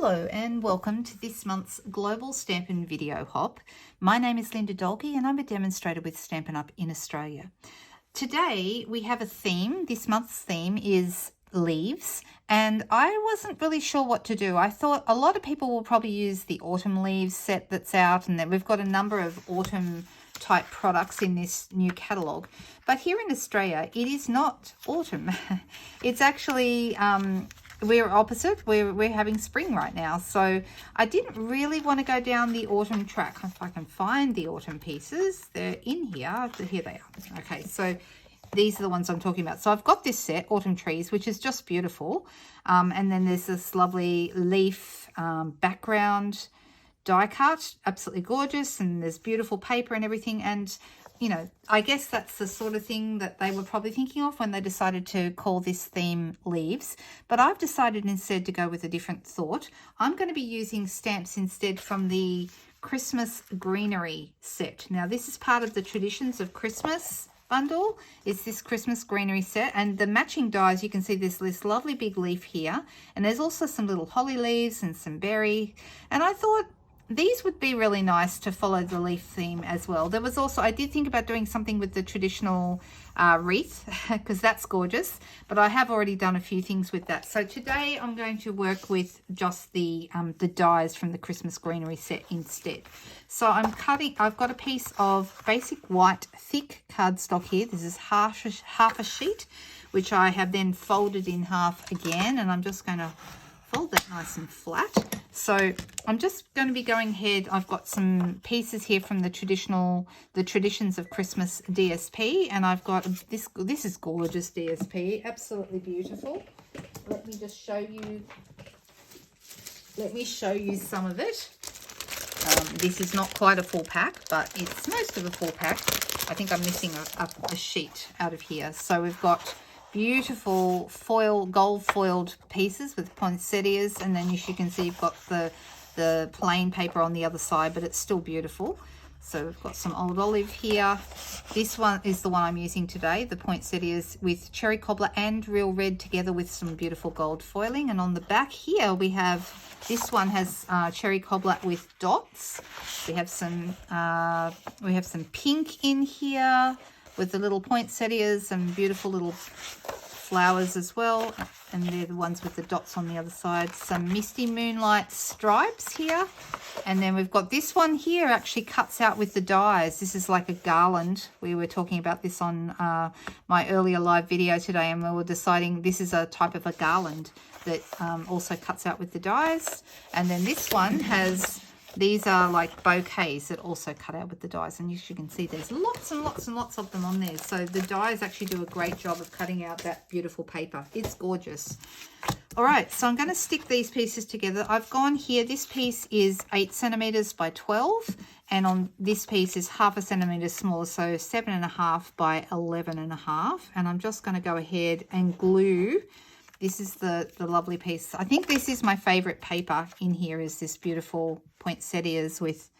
Hello and welcome to this month's Global Stampin' Video Hop. My name is Linda Dolke and I'm a demonstrator with Stampin' Up! In Australia. Today we have a theme. This month's theme is leaves, and I wasn't really sure what to do. I thought a lot of people will probably use the autumn leaves set that's out, and that we've got a number of autumn type products in this new catalogue. But here in Australia, it is not autumn. It's actually we're opposite. We're having spring right now. So I didn't really want to go down the autumn track. If I can find the autumn pieces, they're in here. Here they are. Okay, so these are the ones I'm talking about. So I've got this set, Autumn Trees, which is just beautiful. And then there's this lovely leaf background die cut, absolutely gorgeous. And there's beautiful paper and everything. And you know, I guess that's the sort of thing that they were probably thinking of when they decided to call this theme leaves. But I've decided instead to go with a different thought. I'm going to be using stamps instead from the Christmas greenery set. Now, this is part of the Traditions of Christmas bundle. It's this Christmas greenery set, and the matching dies, you can see there's this lovely big leaf here, and there's also some little holly leaves and some berry. And I thought these would be really nice to follow the leaf theme as well. There was also, I did think about doing something with the traditional wreath because that's gorgeous, but I have already done a few things with that. So today I'm going to work with just the dies from the Christmas greenery set instead. So I'm cutting, I've got a piece of basic white thick cardstock here. This is half a sheet, which I have then folded in half again, and I'm just going to fold that nice and flat. So I'm just going to be going ahead. I've got some pieces here from the Traditions of Christmas DSP, and I've got this is gorgeous DSP, absolutely beautiful. Let me just show you. Let me show you some of it. This is not quite a full pack, but it's most of a full pack. I think I'm missing a sheet out of here. So we've got beautiful gold foiled pieces with poinsettias, and then as you can see, you've got the plain paper on the other side, but it's still beautiful. So we've got some old olive here. This one is the one I'm using today, the poinsettias with cherry cobbler and real red together with some beautiful gold foiling. And on the back here we have, this one has cherry cobbler with dots. We have some pink in here with the little poinsettias and beautiful little flowers as well, and they're the ones with the dots on the other side. Some misty moonlight stripes here, and then we've got this one here actually cuts out with the dies. This is like a garland. We were talking about this on my earlier live video today, and we were deciding this is a type of a garland that also cuts out with the dies. And then this one has, these are like bouquets that also cut out with the dies, and as you can see there's lots and lots and lots of them on there. So the dies actually do a great job of cutting out that beautiful paper. It's gorgeous. All right, so I'm going to stick these pieces together. I've gone here, this piece is 8 centimeters by 12, and on this piece is half a centimeter smaller, so 7.5 by 11.5, and I'm just going to go ahead and glue. This is the lovely piece. I think this is my favorite paper in here, is this beautiful poinsettias with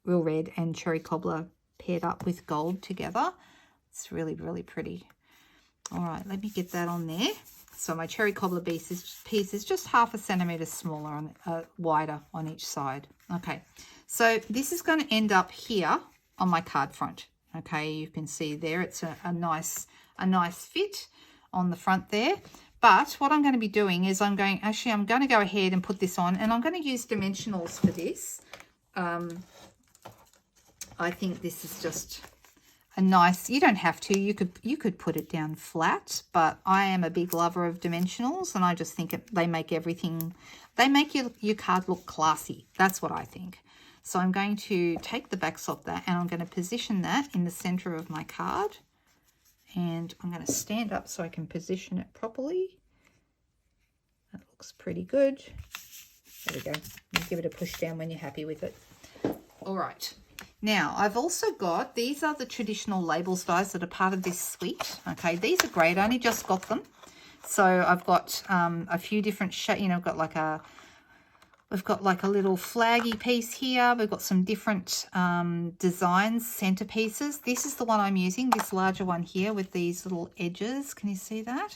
real red and cherry cobbler paired up with gold together. It's really, really pretty. All right, let me get that on there. So my cherry cobbler piece is just half a centimeter smaller, wider on each side. Okay, so this is going to end up here on my card front. Okay, you can see there it's a nice fit on the front there. But what I'm going to be doing is I'm going to go ahead and put this on, and I'm going to use dimensionals for this. I think this is just a nice, you don't have to, you could put it down flat, but I am a big lover of dimensionals, and I just think they make everything, they make your card look classy. That's what I think. So I'm going to take the backs off that, and I'm going to position that in the center of my card. And I'm going to stand up so I can position it properly. That looks pretty good. There we go. You give it a push down when you're happy with it. All right. Now, I've also got, these are the traditional labels dies that are part of this suite. Okay, these are great. I only just got them. So I've got a few different shapes. You know, I've got like a, we've got like a little flaggy piece here. We've got some different designs, centerpieces. This is the one I'm using, this larger one here with these little edges. Can you see that?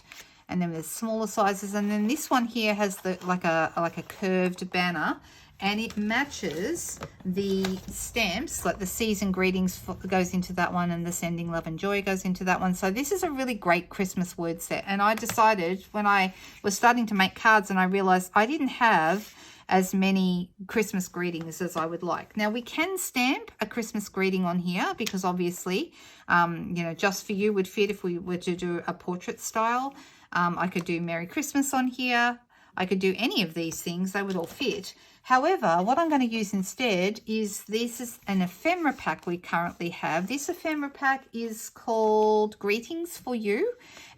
and then there's smaller sizes, and then this one here has the like a curved banner, and it matches the stamps, like the season greetings goes into that one, and the sending love and joy goes into that one. So this is a really great Christmas word set. And I decided when I was starting to make cards and I realized I didn't have as many Christmas greetings as I would like. Now we can stamp a Christmas greeting on here because obviously, you know, just for you would fit if we were to do a portrait style. I could do Merry Christmas on here. I could do any of these things, they would all fit. However, what I'm going to use instead is, this is an ephemera pack we currently have. This ephemera pack is called Greetings for You,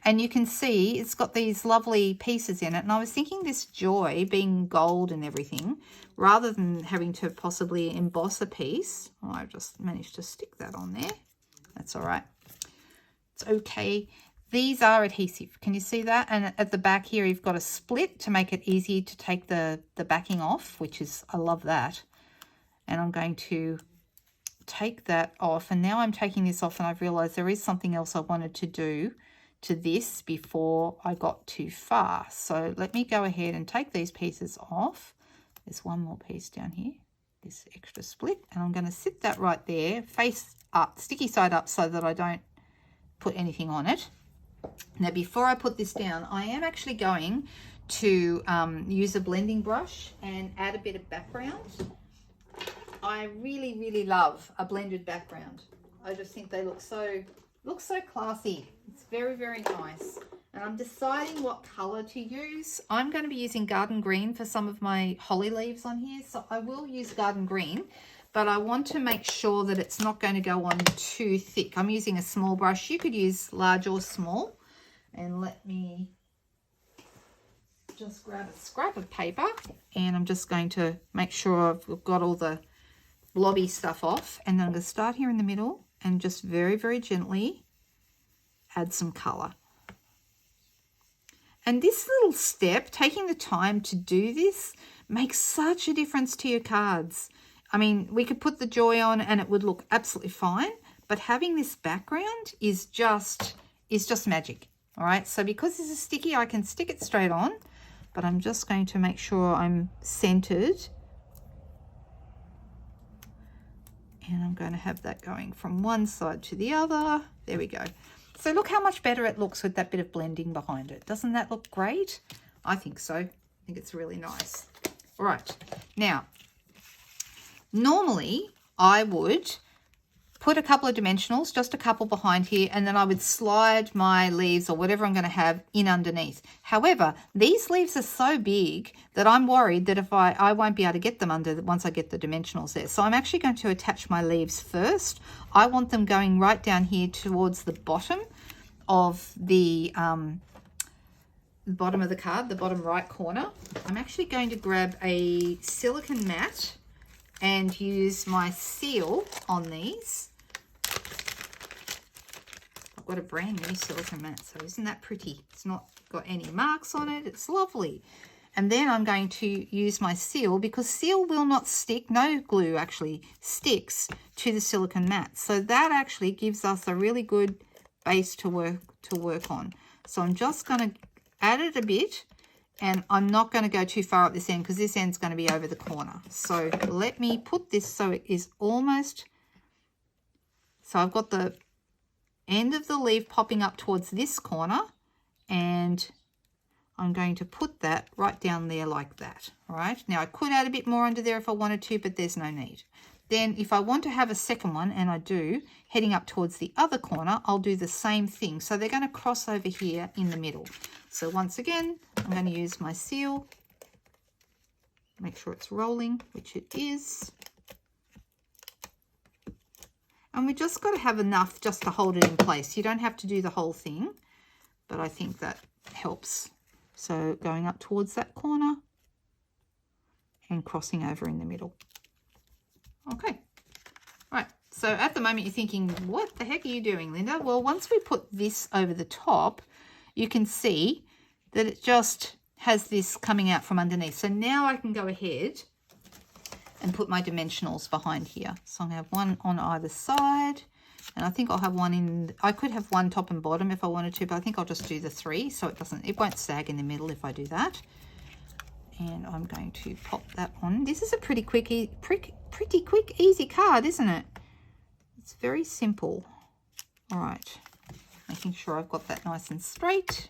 and you can see it's got these lovely pieces in it. And I was thinking this joy being gold and everything, rather than having to possibly emboss a piece. Oh, I've just managed to stick that on there. That's all right. It's okay. These are adhesive. Can you see that? And at the back here, you've got a split to make it easy to take the backing off, which is, I love that. And I'm going to take that off. And now I'm taking this off, and I've realized there is something else I wanted to do to this before I got too far. So let me go ahead and take these pieces off. There's one more piece down here, this extra split. And I'm going to sit that right there, face up, sticky side up, so that I don't put anything on it. Now, before I put this down, I am actually going to use a blending brush and add a bit of background. I really, really love a blended background. I just think they look so classy. It's very, very nice. And I'm deciding what color to use. I'm going to be using garden green for some of my holly leaves on here, so I will use garden green. But I want to make sure that it's not going to go on too thick. I'm using a small brush. You could use large or small. And let me just grab a scrap of paper, and I'm just going to make sure I've got all the blobby stuff off. And then I'm going to start here in the middle and just very, very gently add some colour. And this little step, taking the time to do this, makes such a difference to your cards. I mean, we could put the joy on and it would look absolutely fine, but having this background is just magic. All right, so because this is sticky, I can stick it straight on, but I'm just going to make sure I'm centered. And I'm going to have that going from one side to the other. There we go. So look how much better it looks with that bit of blending behind it. Doesn't that look great? I think so. I think it's really nice. All right, now, normally I would put a couple of dimensionals, just a couple behind here, and then I would slide my leaves or whatever I'm going to have in underneath. However, these leaves are so big that I'm worried that if I won't be able to get them under once I get the dimensionals there. So I'm actually going to attach my leaves first. I want them going right down here towards the bottom of the bottom of the card, the bottom right corner. I'm actually going to grab a silicone mat and use my seal on these. I've got a brand new silicone mat, so isn't that pretty? It's not got any marks on it. It's lovely. And then I'm going to use my seal, because seal will not stick. No glue actually sticks to the silicone mat. So that actually gives us a really good base to work on. So I'm just going to add it a bit. And I'm not going to go too far up this end because this end's going to be over the corner. So let me put this so it is almost, so I've got the end of the leaf popping up towards this corner, and I'm going to put that right down there like that. All right. Now I could add a bit more under there if I wanted to, but there's no need. Then if I want to have a second one, and I do, heading up towards the other corner, I'll do the same thing. So they're going to cross over here in the middle. So once again, I'm going to use my seal. Make sure it's rolling, which it is. And we just got to have enough just to hold it in place. You don't have to do the whole thing, but I think that helps. So going up towards that corner and crossing over in the middle. Okay, right, so at the moment you're thinking, what the heck are you doing, Linda? Well, once we put this over the top, you can see that it just has this coming out from underneath. So now I can go ahead and put my dimensionals behind here. So I'm going to have one on either side. And I think I'll have one in, I could have one top and bottom if I wanted to, but I think I'll just do the 3 so it won't sag in the middle if I do that. And I'm going to pop that on. This is a pretty quick, easy card, isn't it? It's very simple. All right, making sure I've got that nice and straight.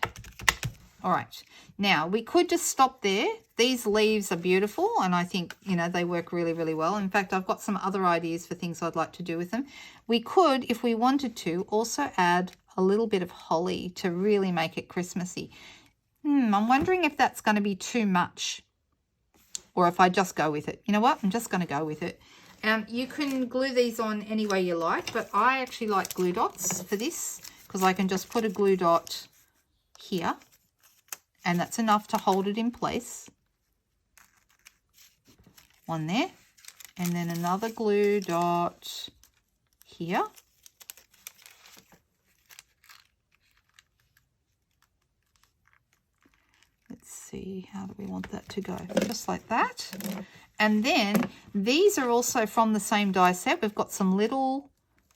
All right, now we could just stop there. These leaves are beautiful, and I think, you know, they work really, really well. In fact, I've got some other ideas for things I'd like to do with them. We could, if we wanted to, also add a little bit of holly to really make it Christmassy. I'm wondering if that's going to be too much, or if I just go with it. You know what? I'm just going to go with it. You can glue these on any way you like, but I actually like glue dots for this because I can just put a glue dot here, and that's enough to hold it in place. One there, and then another glue dot here. Let's see, how do we want that to go? Just like that. And then these are also from the same die set. We've got some little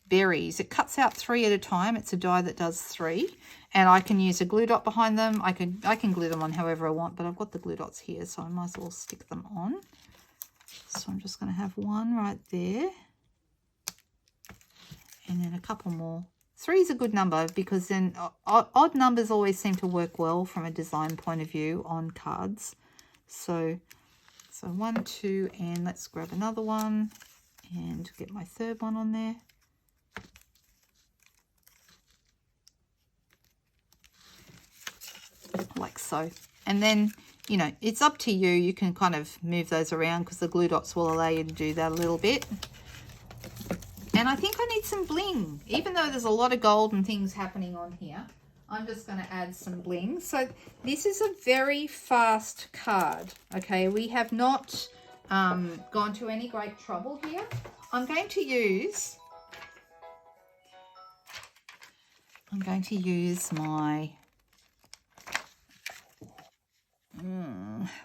berries. It cuts out 3 at a time. It's a die that does 3. And I can use a glue dot behind them. I can glue them on however I want, but I've got the glue dots here, so I might as well stick them on. So I'm just going to have one right there. And then a couple more. 3 is a good number because then odd numbers always seem to work well from a design point of view on cards. So 1, 2, and let's grab another one and get my 3rd one on there. Like so. And then, you know, it's up to you. You can kind of move those around because the glue dots will allow you to do that a little bit. And I think I need some bling. Even though there's a lot of gold and things happening on here, I'm just going to add some bling. So this is a very fast card. Okay, we have not gone to any great trouble here. I'm going to use my,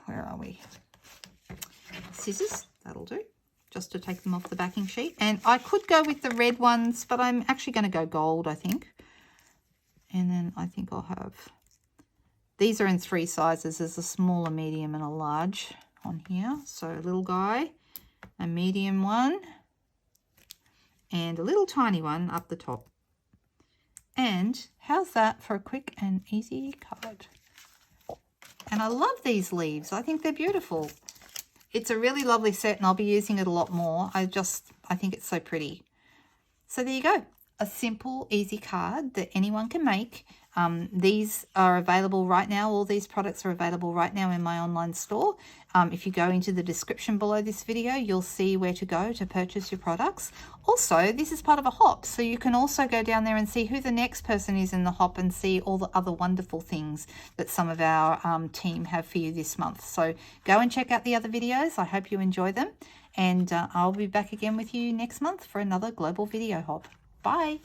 where are we? Scissors, that'll do. Just to take them off the backing sheet. And I could go with the red ones, but I'm actually going to go gold, I think. And then I think I'll have, these are in 3 sizes. There's a small, a medium, and a large on here. So a little guy, a medium one, and a little tiny one up the top. And how's that for a quick and easy card? And I love these leaves. I think they're beautiful. It's a really lovely set, and I'll be using it a lot more. I think it's so pretty. So there you go. A simple, easy card that anyone can make. These are available right now. All these products are available right now in my online store. If you go into the description below this video, you'll see where to go to purchase your products. Also, this is part of a hop, so you can also go down there and see who the next person is in the hop and see all the other wonderful things that some of our team have for you this month. So go and check out the other videos. I hope you enjoy them, and I'll be back again with you next month for another global video hop. Bye.